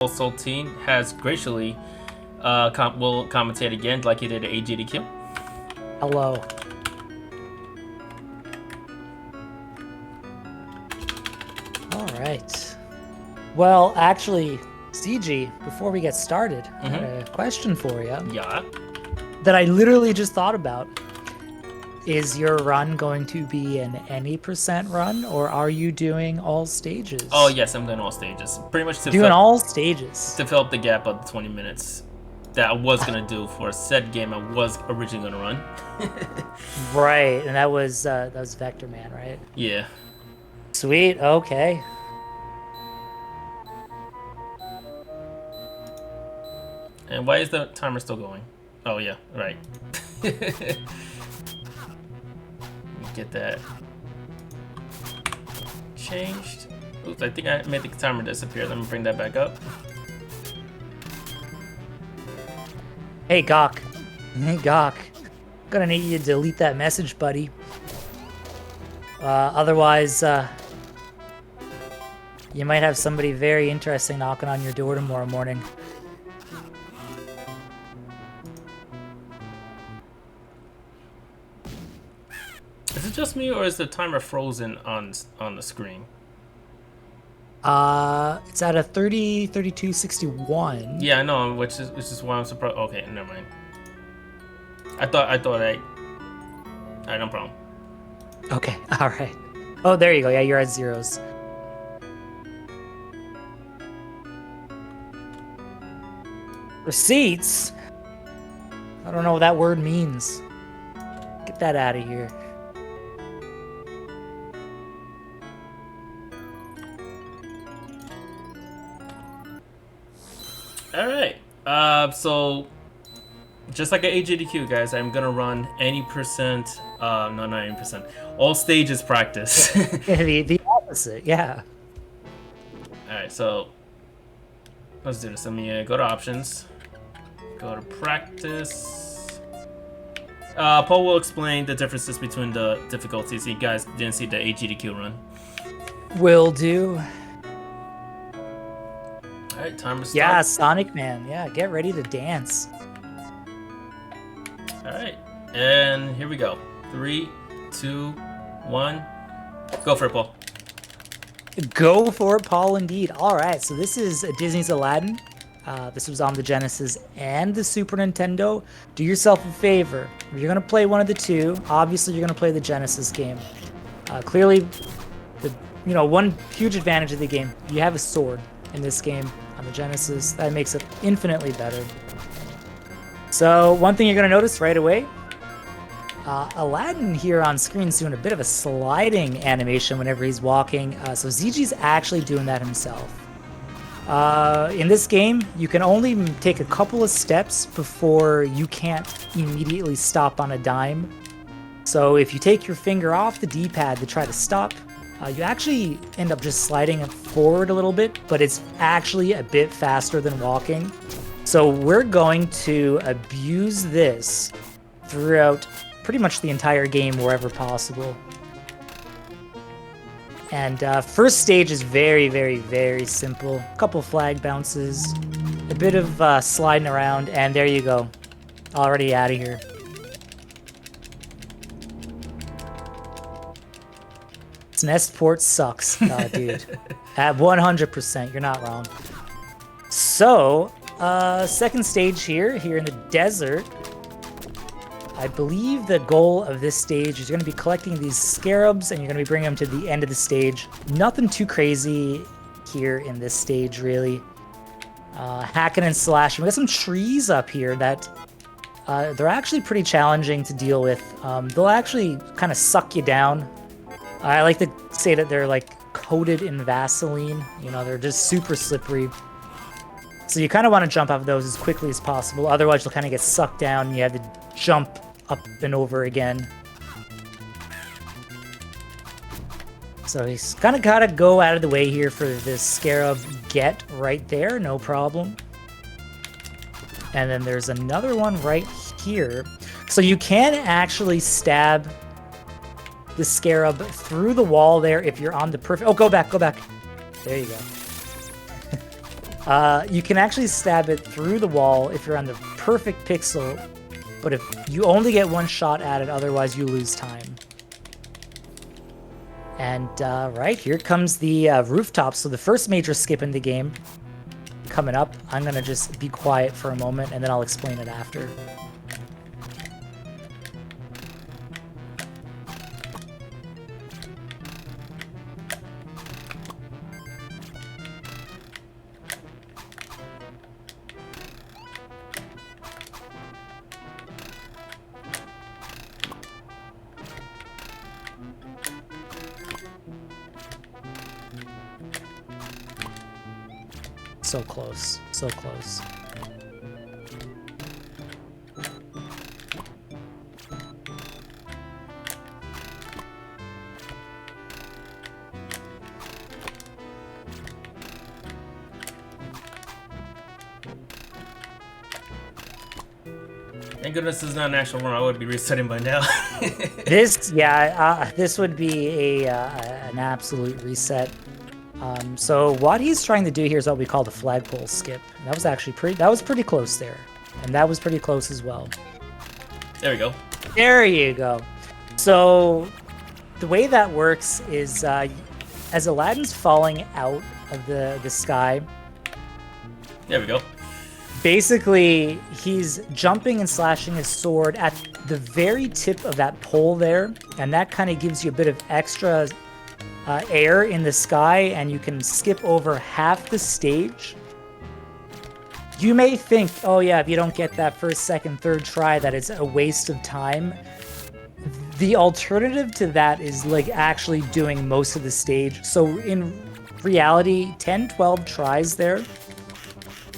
Saltine has graciously will commentate again like he did at AGDQ. Hello. All right. Well, actually, CG, before we get started, I had a question for you. Yeah. That I literally just thought about. Is your run going to be an any % run, or are you doing all stages? Oh yes, I'm doing all stages. Pretty much to doing all stages. To fill up the gap of the 20 minutes that I was gonna do for a said game I was originally gonna run. Right, and that was Vector Man, right? Yeah. Sweet. Okay. And why is the timer still going? Oh yeah, right. Get that changed. Oops, I think I made the timer disappear. Let me bring that back up. Hey Gawk. Hey Gawk. Gonna need you to delete that message, buddy. Otherwise, you might have somebody very interesting knocking on your door tomorrow morning. Is it just me, or is the timer frozen on the screen? It's at a 3261. Yeah, I know, which is why I'm surprised. Okay, never mind. I thought alright, no problem. Okay, all right. Oh, there you go. Yeah, you're at zeros. Receipts? I don't know what that word means. Get that out of here. Alright, so just like at AGDQ, guys, I'm gonna run any percent, no, not any percent, all stages practice. the opposite, yeah. Alright, so let's do this. Let me go to options, go to practice. Paul will explain the differences between the difficulties. You guys didn't see the AGDQ run. Will do. Alright, timer start. Yeah, Sonic Man. Yeah, get ready to dance. Alright, and here we go. 3, 2, 1. Go for it, Paul. Go for it, Paul, indeed. Alright, so this is Disney's Aladdin. This was on the Genesis and the Super Nintendo. Do yourself a favor. If you're going to play one of the two, obviously you're going to play the Genesis game. Clearly, one huge advantage of the game, you have a sword in this game on the Genesis. That makes it infinitely better. So one thing you're going to notice right away, Aladdin here on screen is doing a bit of a sliding animation whenever he's walking. So ZG's actually doing that himself. In this game, you can only take a couple of steps before you can't immediately stop on a dime. So if you take your finger off the D-pad to try to stop, you actually end up just sliding it forward a little bit, but it's actually a bit faster than walking. So we're going to abuse this throughout pretty much the entire game wherever possible. And first stage is very, very, very simple. A couple flag bounces, a bit of sliding around, and there you go. Already out of here. Nestport sucks, dude. At 100%, you're not wrong. So, second stage here in the desert. I believe the goal of this stage is you're going to be collecting these scarabs, and you're going to be bringing them to the end of the stage. Nothing too crazy here in this stage, really. Hacking and slashing. We got some trees up here that they're actually pretty challenging to deal with. They'll actually kind of suck you down. I like to say that they're like coated in Vaseline. They're just super slippery. So you kind of want to jump off of those as quickly as possible. Otherwise, you'll kind of get sucked down and you have to jump up and over again. So he's kind of got to go out of the way here for this scarab get right there. No problem. And then there's another one right here. So you can actually stab the scarab through the wall there if you're on the perfect... Oh, go back. There you go. You can actually stab it through the wall if you're on the perfect pixel, but if you only get one shot at it, otherwise you lose time. And right, here comes the rooftop, so the first major skip in the game coming up. I'm gonna just be quiet for a moment, and then I'll explain it after. So close, so close. Thank goodness this is not an actual run. I would be resetting by now. This would be an absolute reset. So what he's trying to do here is what we call the flagpole skip. And that was actually pretty close there. And that was pretty close as well. There we go. There you go. So the way that works is as Aladdin's falling out of the sky, there we go. basically he's jumping and slashing his sword at the very tip of that pole there, and that kind of gives you a bit of extra air in the sky, and you can skip over half the stage. You may think, oh yeah, if you don't get that first, second, third try, that it's a waste of time. The alternative to that is like actually doing most of the stage. So in reality, 10, 12 tries there,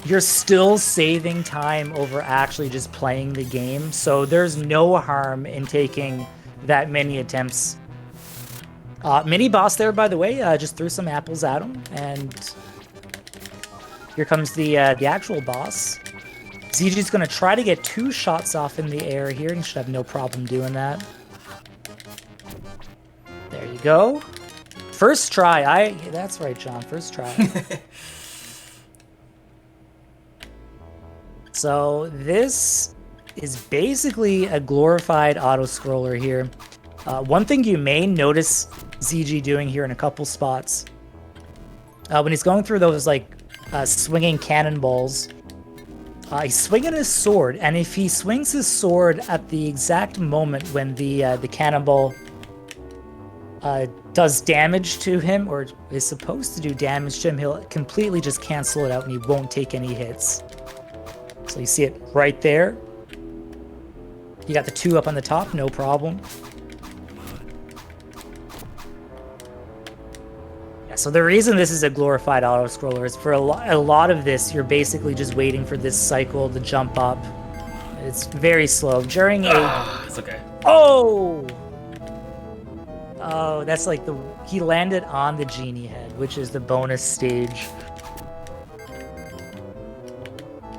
you're still saving time over actually just playing the game. So there's no harm in taking that many attempts. Mini boss there, by the way, just threw some apples at him, and here comes the actual boss. ZG's gonna try to get 2 shots off in the air here, and he should have no problem doing that. There you go. First try. That's right, John. First try. So this is basically a glorified auto-scroller here. One thing you may notice ZG doing here in a couple spots, when he's going through those like swinging cannonballs, he's swinging his sword, and if he swings his sword at the exact moment when the cannonball does damage to him, or is supposed to do damage to him, he'll completely just cancel it out and he won't take any hits. So you see it right there. You got the 2 up on the top, no problem. Yeah, so the reason this is a glorified auto-scroller is for a lot of this, you're basically just waiting for this cycle to jump up. It's very slow. During a... It's okay. Oh! Oh, that's like he landed on the genie head, which is the bonus stage.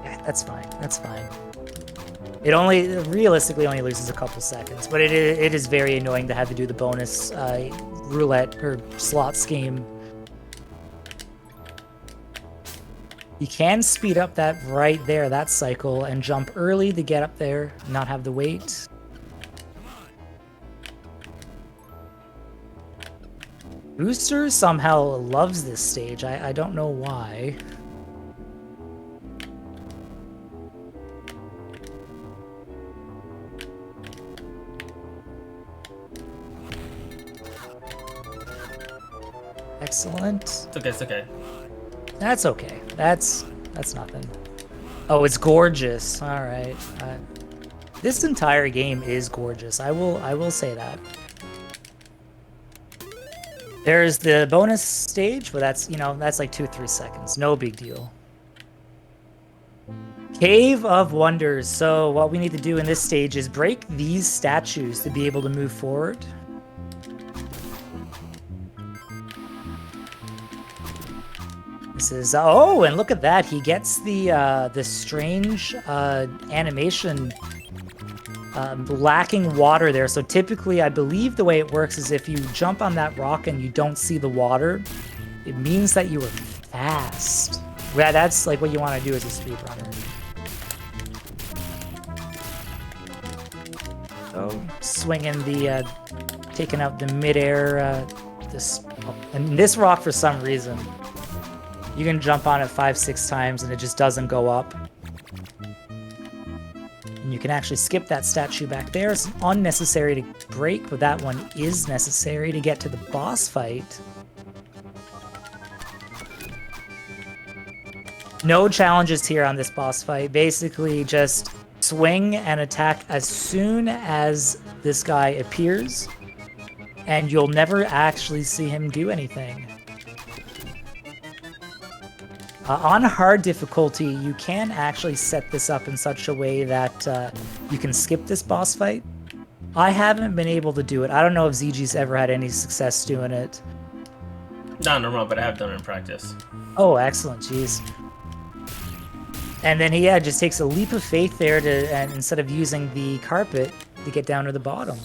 Yeah, that's fine. That's fine. It realistically only loses a couple seconds, but it is very annoying to have to do the bonus roulette or slot scheme. You can speed up that right there, that cycle, and jump early to get up there, not have to wait. Booster somehow loves this stage. I don't know why. Excellent. It's okay, it's okay. That's okay. That's nothing. Oh, it's gorgeous. All right. This entire game is gorgeous. I will say that. There's the bonus stage, but that's like 2-3 seconds. No big deal. Cave of Wonders. So what we need to do in this stage is break these statues to be able to move forward. This is oh, and look at that. He gets the strange animation lacking water there. So typically, I believe the way it works is if you jump on that rock and you don't see the water, it means that you were fast. Yeah, that's like what you want to do as a speedrunner. So swinging the, taking out the midair, and this rock for some reason, you can jump on it 5-6 times and it just doesn't go up. And you can actually skip that statue back there. It's unnecessary to break, but that one is necessary to get to the boss fight. No challenges here on this boss fight. Basically just swing and attack as soon as this guy appears, and you'll never actually see him do anything. On hard difficulty, you can actually set this up in such a way that you can skip this boss fight. I haven't been able to do it. I don't know if ZG's ever had any success doing it. Not normal, but I have done it in practice. Oh, excellent. Jeez. And then he just takes a leap of faith there and instead of using the carpet to get down to the bottom.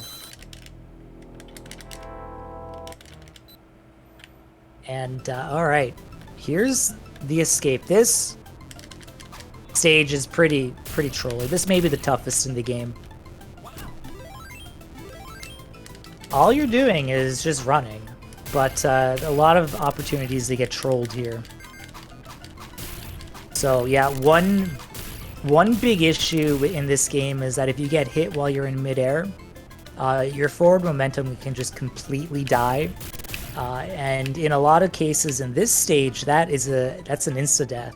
And all right, here's the escape. This stage is pretty trolly. This may be the toughest in the game. All you're doing is just running, but a lot of opportunities to get trolled here. So yeah, one big issue in this game is that if you get hit while you're in midair, your forward momentum can just completely die. And in a lot of cases in this stage, that's an insta-death.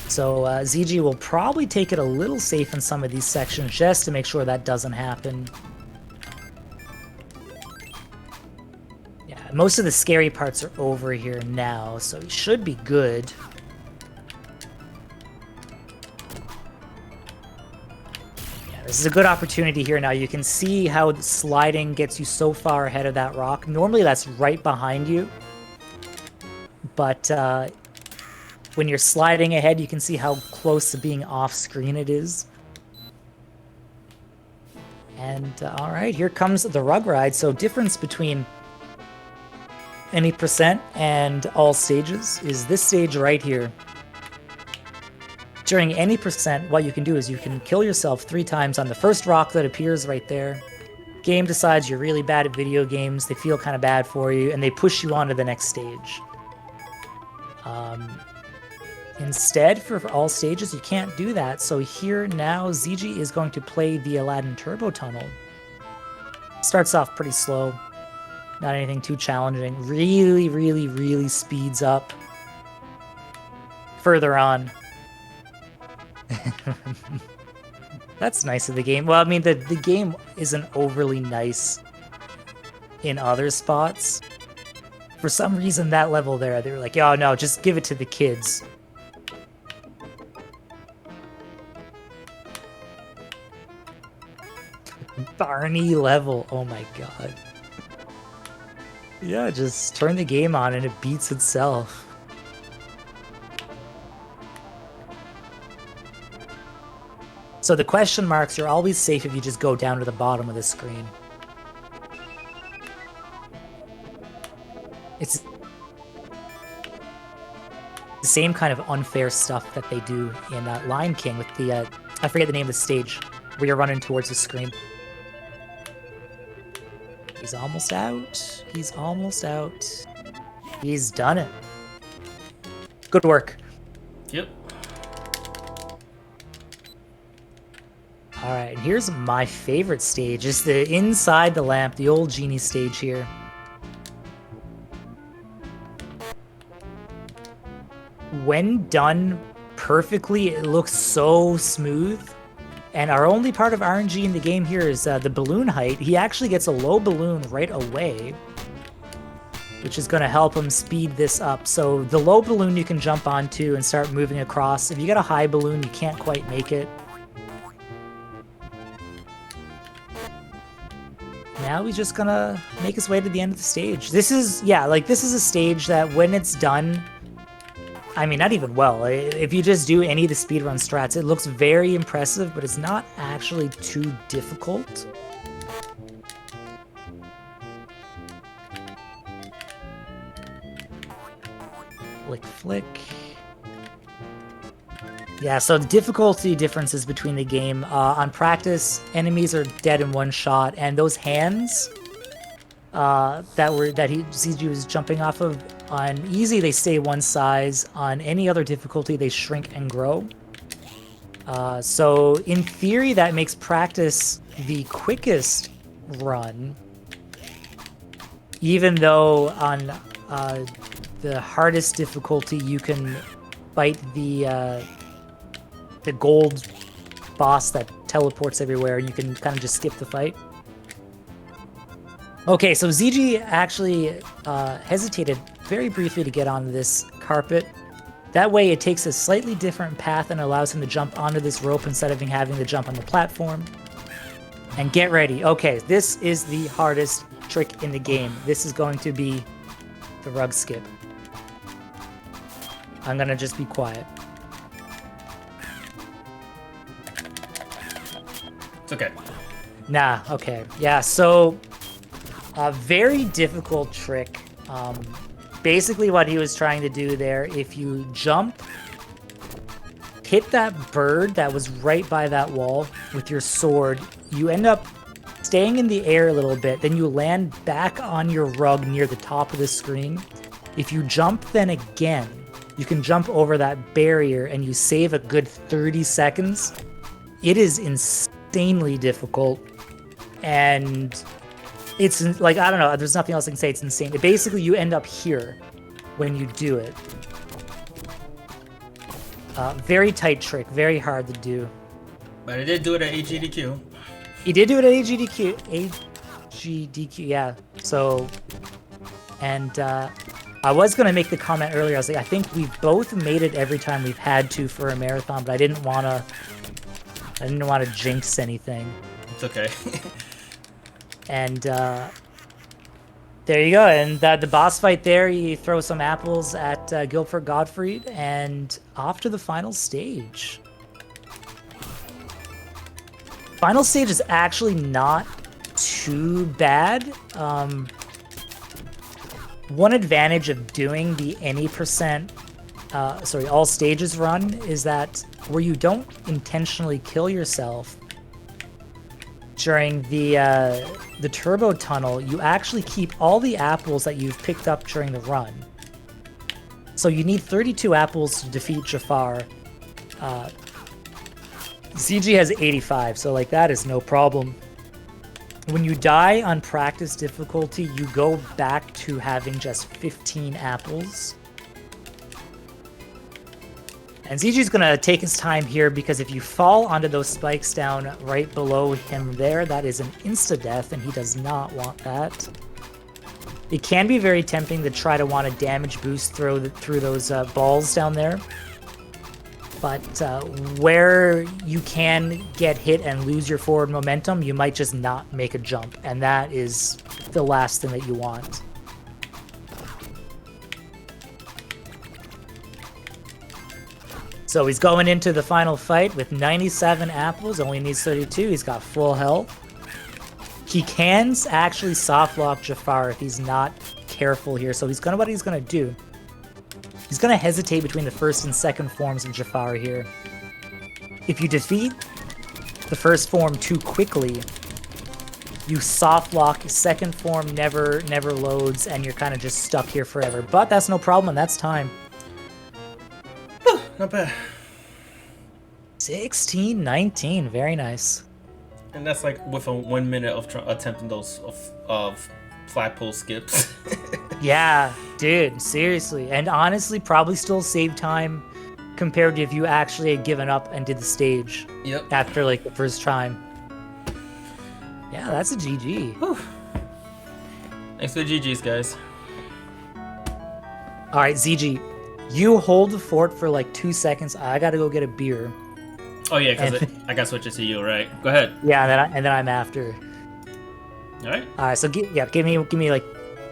So ZG will probably take it a little safe in some of these sections just to make sure that doesn't happen. Yeah, most of the scary parts are over here now, so it should be good. This is a good opportunity here now. You can see how the sliding gets you so far ahead of that rock. Normally that's right behind you. But when you're sliding ahead, you can see how close to being off screen it is. And all right, here comes the rug ride. So difference between any percent and all stages is this stage right here. During any percent, what you can do is you can kill yourself 3 times on the first rock that appears right there. Game decides you're really bad at video games, they feel kind of bad for you, and they push you on to the next stage. Instead, for all stages, you can't do that, so here now, ZG is going to play the Aladdin Turbo Tunnel. Starts off pretty slow, not anything too challenging, really speeds up further on. That's nice of the game. Well, I mean, the game isn't overly nice in other spots. For some reason, that level there, they were like, oh no, just give it to the kids. Barney level, oh my god. Yeah, just turn the game on and it beats itself. So the question marks are always safe if you just go down to the bottom of the screen. It's the same kind of unfair stuff that they do in Lion King with the, I forget the name of the stage, where you're running towards the screen. He's almost out. He's almost out. He's done it. Good work. Yep. Alright, here's my favorite stage. It's the inside the lamp, the old genie stage here. When done perfectly, it looks so smooth. And our only part of RNG in the game here is the balloon height. He actually gets a low balloon right away, which is going to help him speed this up. So the low balloon you can jump onto and start moving across. If you get a high balloon, you can't quite make it. Now he's just gonna make his way to the end of the stage. This is, yeah, like this is a stage that when it's done, I mean, not even well. If you just do any of the speedrun strats, it looks very impressive, but it's not actually too difficult. Flick, flick. Yeah, so the difficulty differences between the game. On practice, enemies are dead in one shot, and those hands CG was jumping off of, on easy they stay one size. On any other difficulty, they shrink and grow. So in theory, that makes practice the quickest run, even though on the hardest difficulty you can fight the gold boss that teleports everywhere. You can kind of just skip the fight. Okay, so ZG actually hesitated very briefly to get on this carpet. That way it takes a slightly different path and allows him to jump onto this rope instead of having to jump on the platform. And get ready. Okay, this is the hardest trick in the game. This is going to be the rug skip. I'm gonna just be quiet. It's okay. Nah, okay. Yeah, so a very difficult trick. Basically what he was trying to do there, if you jump, hit that bird that was right by that wall with your sword, you end up staying in the air a little bit, then you land back on your rug near the top of the screen. If you jump then again, you can jump over that barrier and you save a good 30 seconds. It is insanely difficult, and it's like, I don't know, there's nothing else I can say. It's insane. Basically, you end up here when you do it. Very tight trick, very hard to do. But I did do it at AGDQ. He did do it at AGDQ, yeah. So, and I was going to make the comment earlier. I was like, I think we've both made it every time we've had to for a marathon, but I didn't want to jinx anything. It's okay. And there you go. And the boss fight there, you throw some apples at Guildford Gottfried, and off to the final stage. Final stage is actually not too bad. One advantage of doing the any percent, all stages run is that where you don't intentionally kill yourself during the turbo tunnel, you actually keep all the apples that you've picked up during the run. So you need 32 apples to defeat Jafar. CG has 85, so like that is no problem. When you die on practice difficulty, you go back to having just 15 apples. And ZG's gonna take his time here, because if you fall onto those spikes down right below him there, that is an insta-death, and he does not want that. It can be very tempting to try to want a damage boost through those balls down there. But where you can get hit and lose your forward momentum, you might just not make a jump, and that is the last thing that you want. So he's going into the final fight with 97 apples, only needs 32. He's got full health. He can actually soft lock Jafar if he's not careful here. So what he's gonna do, he's gonna hesitate between the first and second forms of Jafar here. If you defeat the first form too quickly, you soft lock, second form never loads, and you're kind of just stuck here forever. But that's no problem, and that's time. Not bad. 16-19, very nice. And that's like with a 1 minute of attempting those of flagpole skips. Yeah, dude, seriously. And honestly, probably still save time compared to if you actually had given up and did the stage. Yep. After like the first time. Yeah, that's a GG. Whew. Thanks for the GGs, guys. All right, ZG, you hold the fort for like 2 seconds. I gotta go get a beer. Oh yeah, because I got to switch it to you, right? Go ahead. Yeah, and then I'm after. All right. All right, so give me like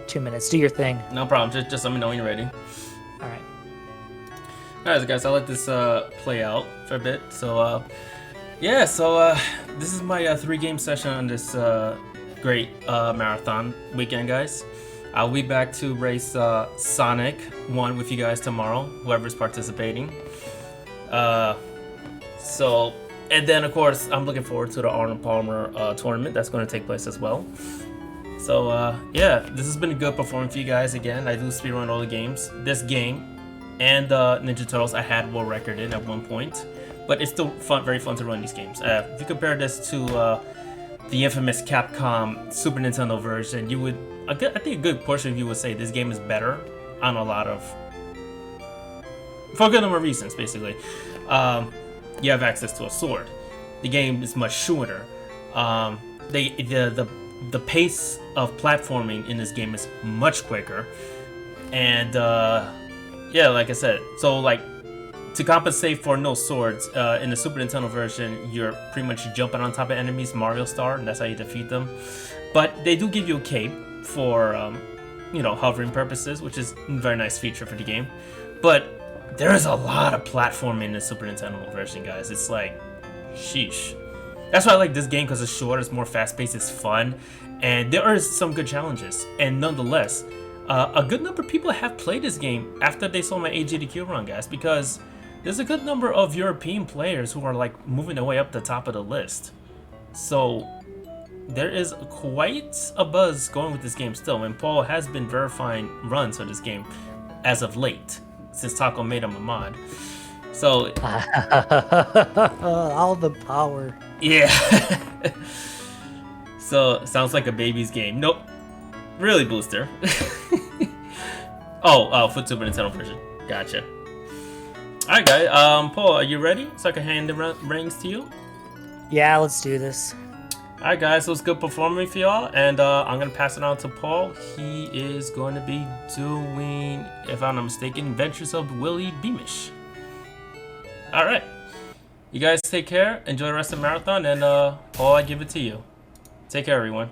2 minutes. Do your thing. No problem. Just let me know when you're ready. All right. All right, so guys, I'll let this play out for a bit. So, yeah, so this is my 3-game session on this great marathon weekend, guys. I'll be back to race Sonic 1 with you guys tomorrow, whoever's participating. So, and then of course, I'm looking forward to the Arnold Palmer tournament that's going to take place as well. So, yeah, this has been a good performance for you guys again. I do speedrun all the games. This game and Ninja Turtles I had world record in at one point. But it's still fun, very fun to run these games. If you compare this to the infamous Capcom Super Nintendo version, you would, I think a good portion of you would say this game is better on a lot of, for a good number of reasons, basically. You have access to a sword. The game is much shorter. The pace of platforming in this game is much quicker. And yeah, like I said, so like to compensate for no swords, in the Super Nintendo version, you're pretty much jumping on top of enemies, Mario Star, and that's how you defeat them. But they do give you a cape for, you know, hovering purposes, which is a very nice feature for the game. But there is a lot of platforming in the Super Nintendo version, guys. It's like, sheesh. That's why I like this game, because it's short, it's more fast-paced, it's fun, and there are some good challenges. And nonetheless, a good number of people have played this game after they saw my AGDQ run, guys, because there's a good number of European players who are like moving their way up the top of the list. So there is quite a buzz going with this game still, and Paul has been verifying runs for this game as of late, since Taco made him a mod. So all the power. Yeah. So sounds like a baby's game. Nope. Really, Booster. Oh, for Super Nintendo version. Gotcha. Alright, guys. Paul, are you ready? So I can hand the reins to you? Yeah, let's do this. Alright, guys. So it's good performing for y'all. And I'm going to pass it on to Paul. He is going to be doing, if I'm not mistaken, Adventures of Willie Beamish. Alright. You guys take care. Enjoy the rest of the marathon. And Paul, I give it to you. Take care, everyone.